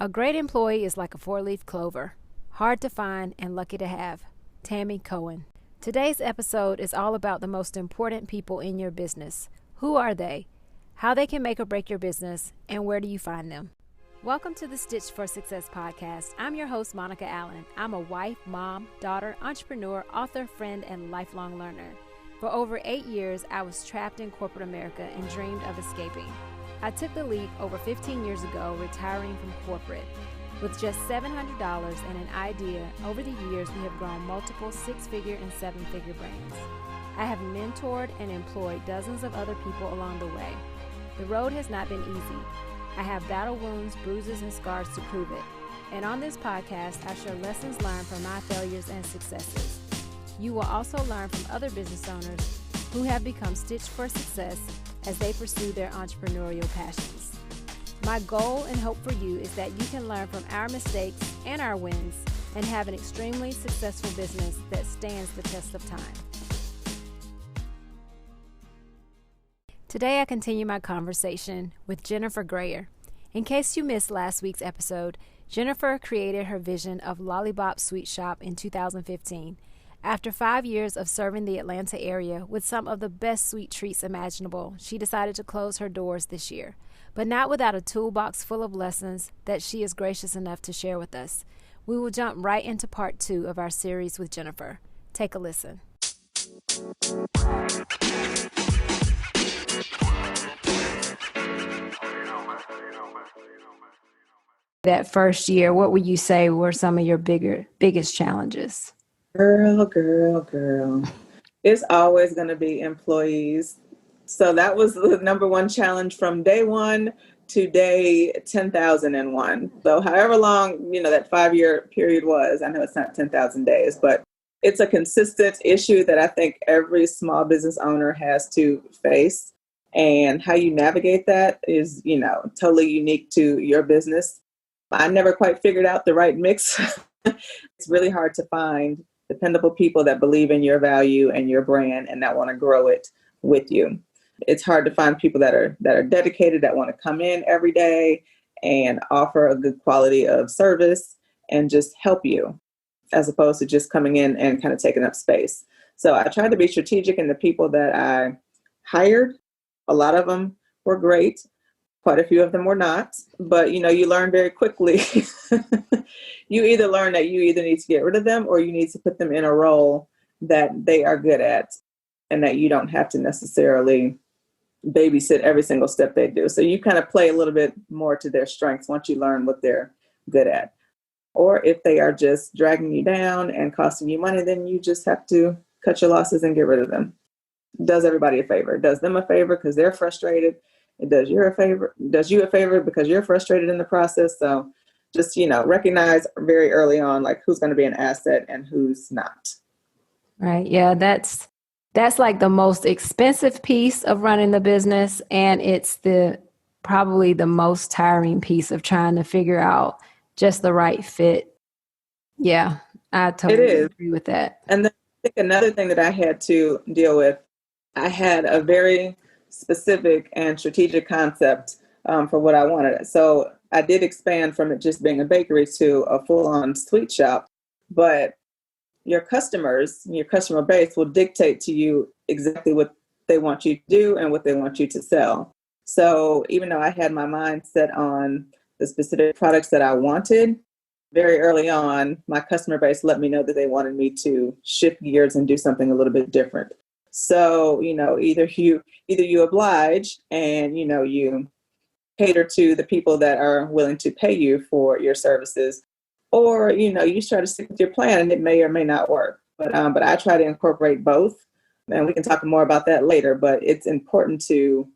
A great employee is like a four-leaf clover, hard to find and lucky to have. Tammy Cohen. Today's episode is all about the most important people in your business. Who are they? How they can make or break your business, and where do you find them? Welcome to the Stitch for Success podcast. I'm your host, Monica Allen. I'm a wife, mom, daughter, entrepreneur, author, friend, and lifelong learner. For over 8 years, I was trapped in corporate America and dreamed of escaping. I took the leap over 15 years ago, retiring from corporate. With just $700 and an idea, over the years we have grown multiple six-figure and seven-figure brands. I have mentored and employed dozens of other people along the way. The road has not been easy. I have battle wounds, bruises, and scars to prove it. And on this podcast, I share lessons learned from my failures and successes. You will also learn from other business owners who have become stitched for success as they pursue their entrepreneurial passions. My goal and hope for you is that you can learn from our mistakes and our wins and have an extremely successful business that stands the test of time. Today I continue my conversation with Jennifer Grayer. In case you missed last week's episode, Jennifer created her vision of Lollibop Sweet Shop in 2015. After 5 years of serving the Atlanta area with some of the best sweet treats imaginable, she decided to close her doors this year, but not without a toolbox full of lessons that she is gracious enough to share with us. We will jump right into part 2 of our series with Jennifer. Take a listen. That first year, what would you say were some of your biggest challenges? Girl. It's always going to be employees. So that was the number one challenge from day one to day 10,001. So however long, that 5-year period was, I know it's not 10,000 days, but it's a consistent issue that I think every small business owner has to face. And how you navigate that is, totally unique to your business. I never quite figured out the right mix. It's really hard to find dependable people that believe in your value and your brand and that want to grow it with you. It's hard to find people that are dedicated, that want to come in every day and offer a good quality of service and just help you, as opposed to just coming in and kind of taking up space. So I tried to be strategic in the people that I hired. A lot of them were great. Quite a few of them were not, but you learn very quickly. You either learn that you either need to get rid of them or you need to put them in a role that they are good at and that you don't have to necessarily babysit every single step they do. So you kind of play a little bit more to their strengths once you learn what they're good at. Or if they are just dragging you down and costing you money, then you just have to cut your losses and get rid of them. It does everybody a favor. It does them a favor because they're frustrated. It does you a favor because you're frustrated in the process. So just, recognize very early on, like who's going to be an asset and who's not. Right. Yeah, that's like the most expensive piece of running the business. And it's probably the most tiring piece of trying to figure out just the right fit. Yeah, I totally agree with that. And then I think another thing that I had to deal with, I had a very specific and strategic concept for what I wanted. So I did expand from it just being a bakery to a full-on sweet shop, but your customers, your customer base will dictate to you exactly what they want you to do and what they want you to sell. So even though I had my mind set on the specific products that I wanted, very early on, my customer base let me know that they wanted me to shift gears and do something a little bit different. So, either you oblige and, you cater to the people that are willing to pay you for your services, or, you try to stick with your plan and it may or may not work. But I try to incorporate both, and we can talk more about that later. But it's important to,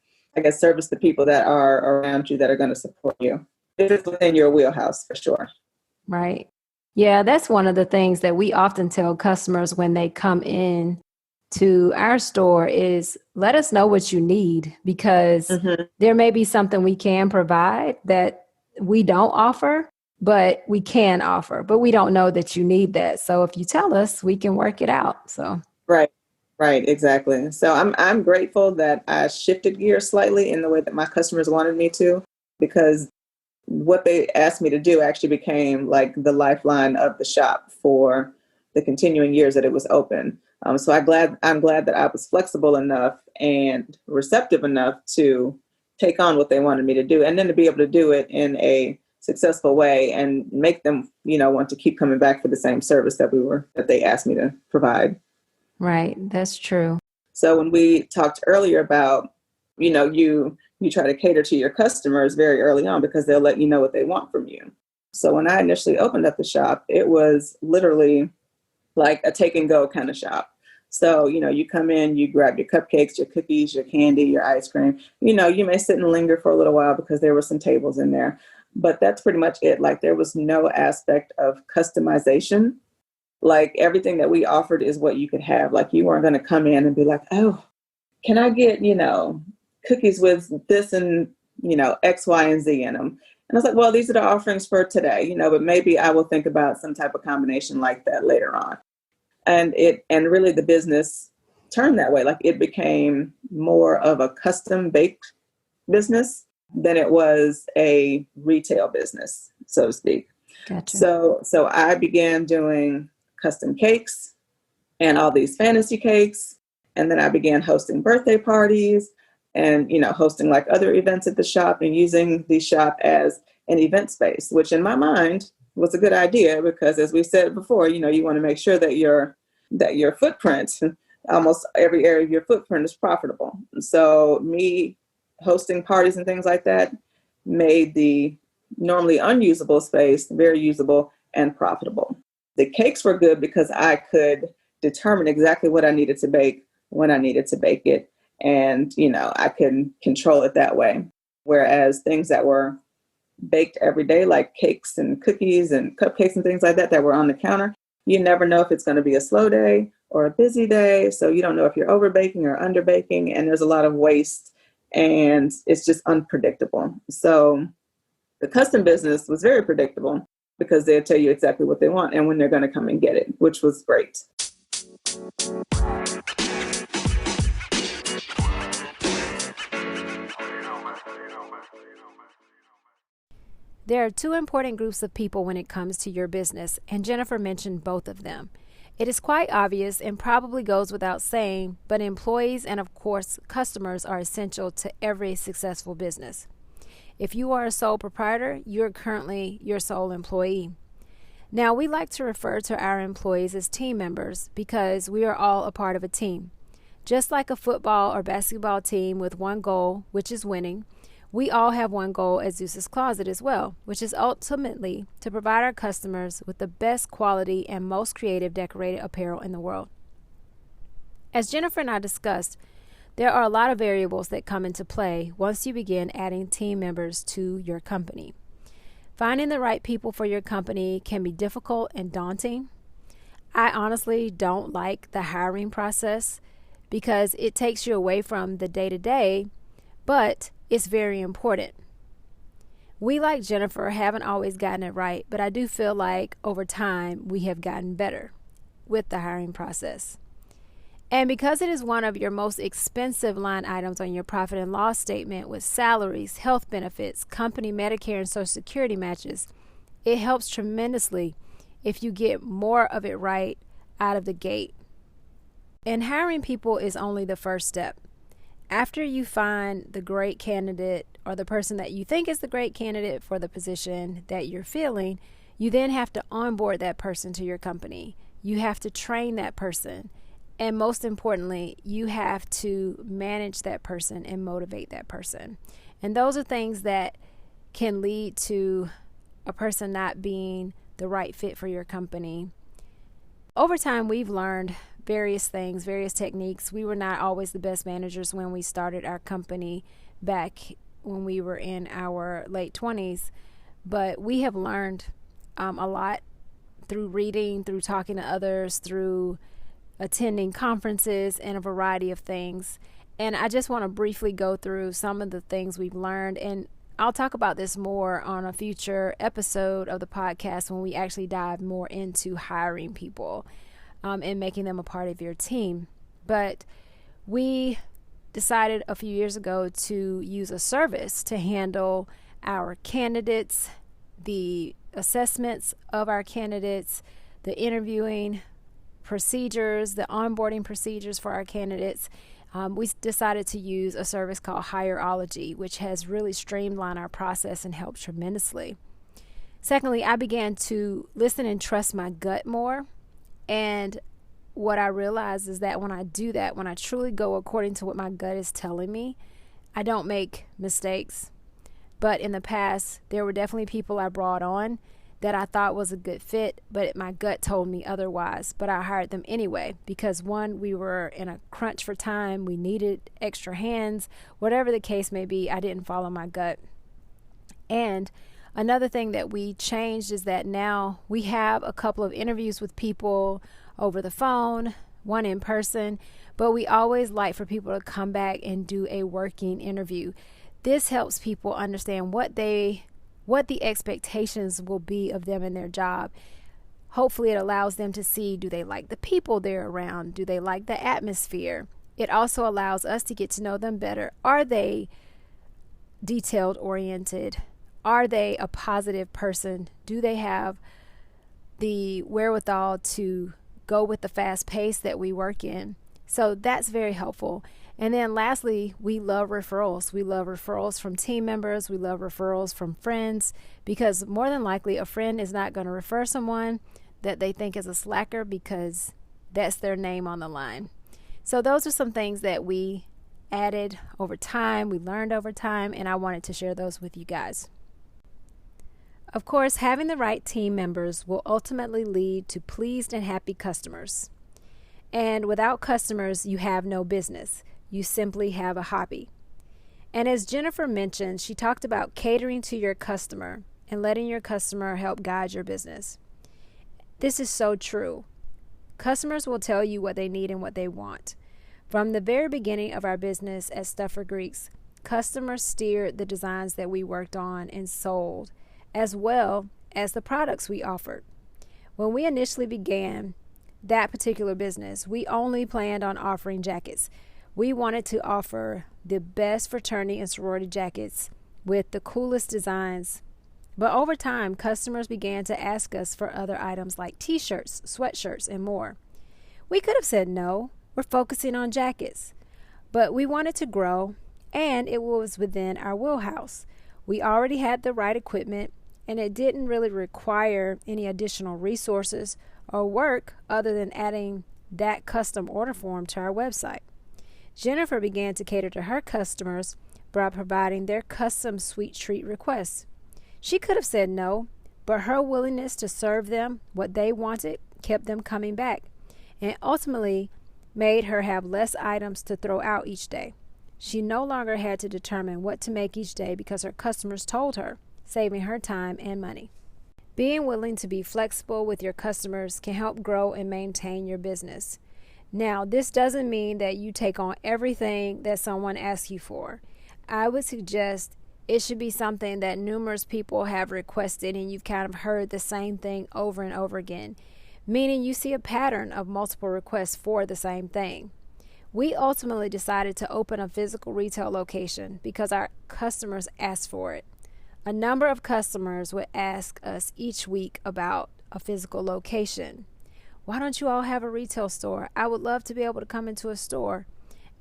service the people that are around you that are going to support you. It's within your wheelhouse for sure. Right. Yeah, that's one of the things that we often tell customers when they come in to our store is let us know what you need, because there may be something we can provide that we don't offer, but we can offer, but we don't know that you need that. So if you tell us, we can work it out. So right, exactly. So I'm grateful that I shifted gears slightly in the way that my customers wanted me to, because what they asked me to do actually became like the lifeline of the shop for the continuing years that it was open. So I'm glad that I was flexible enough and receptive enough to take on what they wanted me to do, and then to be able to do it in a successful way and make them, want to keep coming back for the same service that they asked me to provide. Right. That's true. So when we talked earlier about, you try to cater to your customers very early on because they'll let you know what they want from you. So when I initially opened up the shop, it was literally like a take and go kind of shop. So, you come in, you grab your cupcakes, your cookies, your candy, your ice cream. You may sit and linger for a little while because there were some tables in there. But that's pretty much it. Like, there was no aspect of customization. Like, everything that we offered is what you could have. Like, you weren't going to come in and be like, oh, can I get, cookies with this and, X, Y, and Z in them. And I was like, well, these are the offerings for today, but maybe I will think about some type of combination like that later on. And really the business turned that way. Like, it became more of a custom baked business than it was a retail business, so to speak. Gotcha. So I began doing custom cakes and all these fantasy cakes. And then I began hosting birthday parties and, hosting like other events at the shop and using the shop as an event space, which in my mind was a good idea because, as we said before, you want to make sure that your footprint, almost every area of your footprint, is profitable. So me hosting parties and things like that made the normally unusable space very usable and profitable. The cakes were good because I could determine exactly what I needed to bake when I needed to bake it. And, I could control it that way. Whereas things that were baked every day, like cakes and cookies and cupcakes and things like that were on the counter, you never know if it's going to be a slow day or a busy day. So you don't know if you're over baking or under baking, and there's a lot of waste and it's just unpredictable. So the custom business was very predictable because they'll tell you exactly what they want and when they're going to come and get it, which was great. There are two important groups of people when it comes to your business, and Jennifer mentioned both of them. It is quite obvious and probably goes without saying, but employees and, of course, customers are essential to every successful business. If you are a sole proprietor, you're currently your sole employee. Now, we like to refer to our employees as team members because we are all a part of a team. Just like a football or basketball team with one goal, which is winning, we all have one goal at Zeus's Closet as well, which is ultimately to provide our customers with the best quality and most creative decorated apparel in the world. As Jennifer and I discussed, there are a lot of variables that come into play once you begin adding team members to your company. Finding the right people for your company can be difficult and daunting. I honestly don't like the hiring process because it takes you away from the day-to-day, but it's very important. We, like Jennifer, haven't always gotten it right, but I do feel like over time we have gotten better with the hiring process. And because it is one of your most expensive line items on your profit and loss statement with salaries, health benefits, company Medicare and Social Security matches, it helps tremendously if you get more of it right out of the gate. And hiring people is only the first step. After you find the great candidate or the person that you think is the great candidate for the position that you're filling, you then have to onboard that person to your company. You have to train that person. And most importantly, you have to manage that person and motivate that person. And those are things that can lead to a person not being the right fit for your company. Over time, we've learned various things, various techniques. We were not always the best managers when we started our company back when we were in our late 20s, but we have learned a lot through reading, through talking to others, through attending conferences and a variety of things. And I just want to briefly go through some of the things we've learned, and I'll talk about this more on a future episode of the podcast when we actually dive more into hiring people and making them a part of your team. But we decided a few years ago to use a service to handle our candidates, the assessments of our candidates, the interviewing procedures, the onboarding procedures for our candidates. We decided to use a service called Hireology, which has really streamlined our process and helped tremendously. Secondly, I began to listen and trust my gut more. And what I realized is that when I do that, when I truly go according to what my gut is telling me, I don't make mistakes. But in the past, there were definitely people I brought on that I thought was a good fit, but my gut told me otherwise. But I hired them anyway because, one, we were in a crunch for time. We needed extra hands. Whatever the case may be, I didn't follow my gut. And another thing that we changed is that now we have a couple of interviews with people over the phone, one in person, but we always like for people to come back and do a working interview. This helps people understand what the expectations will be of them in their job. Hopefully it allows them to see, do they like the people they're around? Do they like the atmosphere? It also allows us to get to know them better. Are they detailed oriented? Are they a positive person? Do they have the wherewithal to go with the fast pace that we work in? So that's very helpful. And then lastly, we love referrals. We love referrals from team members. We love referrals from friends, because more than likely a friend is not going to refer someone that they think is a slacker because that's their name on the line. So those are some things that we added over time, we learned over time, and I wanted to share those with you guys. Of course, having the right team members will ultimately lead to pleased and happy customers. And without customers, you have no business. You simply have a hobby. And as Jennifer mentioned, she talked about catering to your customer and letting your customer help guide your business. This is so true. Customers will tell you what they need and what they want. From the very beginning of our business at Stuffer Greeks, customers steered the designs that we worked on and sold, as well as the products we offered. When we initially began that particular business, we only planned on offering jackets. We wanted to offer the best fraternity and sorority jackets with the coolest designs. But over time, customers began to ask us for other items like t-shirts, sweatshirts, and more. We could have said no, we're focusing on jackets. But we wanted to grow, and it was within our wheelhouse. We already had the right equipment, and it didn't really require any additional resources or work other than adding that custom order form to our website. Jennifer began to cater to her customers by providing their custom sweet treat requests. She could have said no, but her willingness to serve them what they wanted kept them coming back, and ultimately made her have less items to throw out each day. She no longer had to determine what to make each day because her customers told her, saving her time and money. Being willing to be flexible with your customers can help grow and maintain your business. Now, this doesn't mean that you take on everything that someone asks you for. I would suggest it should be something that numerous people have requested and you've kind of heard the same thing over and over again, meaning you see a pattern of multiple requests for the same thing. We ultimately decided to open a physical retail location because our customers asked for it. A number of customers would ask us each week about a physical location. Why don't you all have a retail store? I would love to be able to come into a store.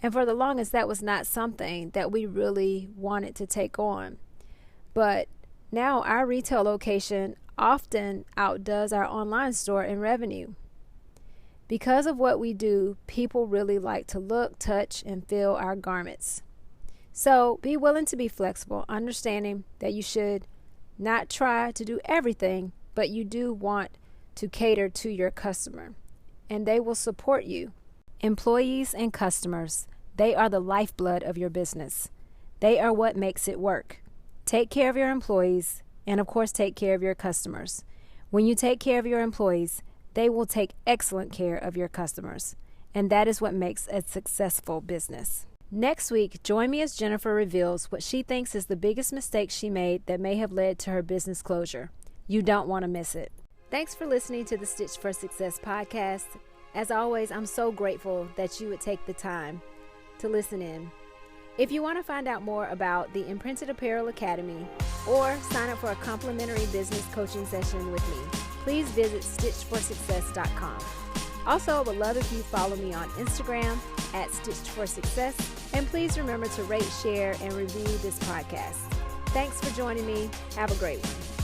And for the longest, that was not something that we really wanted to take on. But now our retail location often outdoes our online store in revenue. Because of what we do, people really like to look, touch, and feel our garments. So be willing to be flexible, understanding that you should not try to do everything, but you do want to cater to your customer, and they will support you. Employees and customers, they are the lifeblood of your business. They are what makes it work. Take care of your employees, and of course, take care of your customers. When you take care of your employees, they will take excellent care of your customers, and that is what makes a successful business. Next week, join me as Jennifer reveals what she thinks is the biggest mistake she made that may have led to her business closure. You don't want to miss it. Thanks for listening to the Stitch for Success podcast. As always, I'm so grateful that you would take the time to listen in. If you want to find out more about the Imprinted Apparel Academy or sign up for a complimentary business coaching session with me, please visit stitchedforsuccess.com. Also, I would love if you follow me on Instagram at stitchedforsuccess, and please remember to rate, share, and review this podcast. Thanks for joining me. Have a great one.